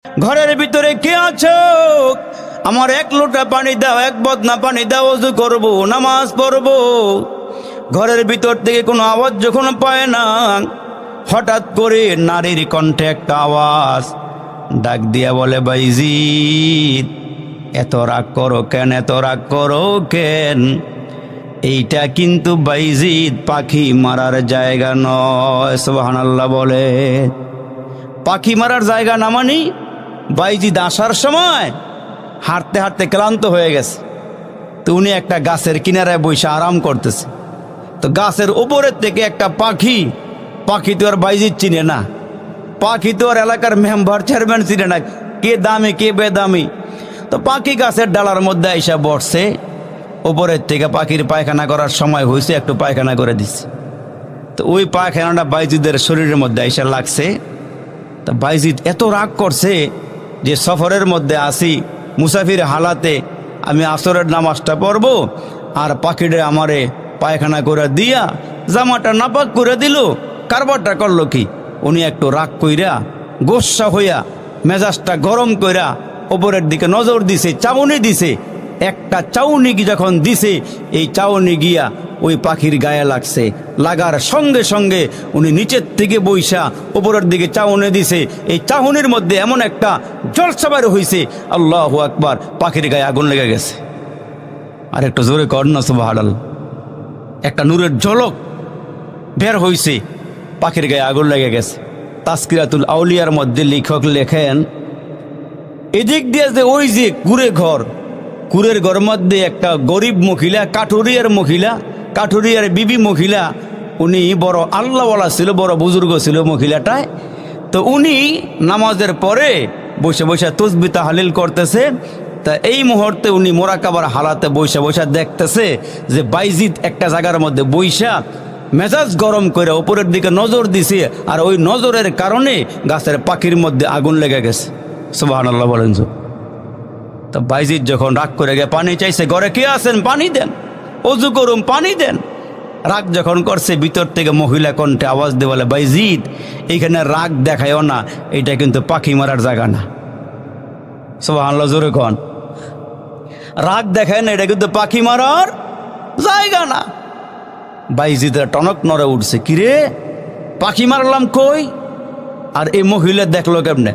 ঘরের ভিতরে কে আছো? আমার এক লোটা পানি দাও, এক বদনা পানি দাও, ওযু করব, নামাজ পড়ব। ঘরের ভিতর থেকে কোনো আওয়াজ যখন পায় না, হঠাৎ করে নারীর কণ্ঠে একটা আওয়াজ ডাক দিয়া বলে, বাইজিদ এত রাগ করো কেন, এত রাগ করো কেন? এইটা কিন্তু বাইজিদ পাখি মারার জায়গা নয়। সুবহানাল্লাহ বলে। পাখি মারার জায়গা না মানি বাইজিদ আসার সময় হাঁটতে হাঁটতে ক্লান্ত হয়ে গেছে, তো উনি একটা গাছের কিনারায় বসে আরাম করতেছে। তো গাছের উপরের থেকে একটা পাখি তো আর বাইজিদ চিনে না, পাখি তো আর এলাকার মেম্বার চেয়ারম্যান চিনে না, কে দামি কে বেদামি। তো পাখি গাছের ডালার মধ্যে আইসা বসছে, উপরের থেকে পাখির পায়খানা করার সময় হয়েছে, একটু পায়খানা করে দিচ্ছে। তো ওই পায়খানাটা বাইজিদের শরীরের মধ্যে আইসা লাগছে। তা বাইজিদ এত রাগ করছে যে সফরের মধ্যে আসি, মুসাফির হালাতে আমি আসরের নামাজটা পড়ব, আর পাখিটা আমারে পায়খানা করে দিয়া জামাটা নাপাক করে দিল। কারবারটা করলো কি, উনি একটু রাগ কইরা গোস্সা হইয়া মেজাজটা গরম কইরা ওপরের দিকে নজর দিছে, চাউনি দিছে। একটা চাউনি যখন দিছে, এই চাউনি গিয়া ওই পাখির গায়ে লাগছে। লাগার সঙ্গে সঙ্গে উনি নিচের থেকে বইসা উপরের দিকে চাউনি দিছে। এই চাউনির মধ্যে এমন একটা জলসা বের হইছে, আল্লাহু আকবার, পাখির গায়ে আগুন লেগে গেছে। আর একটু জোরে কর না সুবহানাল্লাহ। একটা নূরের ঝলক বের হইছে, পাখির গায়ে আগুন লেগে গেছে। তাসকিরাতুল আউলিয়ার মধ্যে লেখক লেখেন, এদিক দিয়ে যে ওই যে কুরের ঘরের মধ্যে একটা গরিব মহিলা, কাঠুরিয়ার বিবি মহিলা, উনি বড় আল্লাহওয়ালা ছিল, বড় বুজুর্গ ছিল মহিলাটায়। তো উনি নামাজের পরে বসে বসে তাসবিহ তাহলিল করতেছে। তা এই মুহূর্তে উনি মোরাকাবার হালাতে বসে দেখতেছে যে বাইজিদ একটা জায়গার মধ্যে বইসা মেজাজ গরম করে উপরের দিকে নজর দিছে, আর ওই নজরের কারণে গাছের পাখির মধ্যে আগুন লেগে গেছে। সুবহানাল্লাহ বলেন। তো বাইজিদ যখন রাগ করে গিয়ে পানি চাইছে, ঘরে কে আছেন পানি দেন, ওযু করুন পানি দেন। রাগ যখন করছে, ভিতর থেকে মহিলা কণ্ঠে আওয়াজ দিয়ে বলে, বাইজিদ এইখানে রাগ দেখায়ও না, এটা কিন্তু পাখি মারার জায়গা না। সুবহানাল্লাহ জোরে কোন। রাগ দেখায় না, এটা কিন্তু পাখি মারার জায়গা না। বাইজিদের টনক নড়ে উঠছে, কিরে পাখি মারলাম কই? আর এই মহিলা দেখলো কেমনে?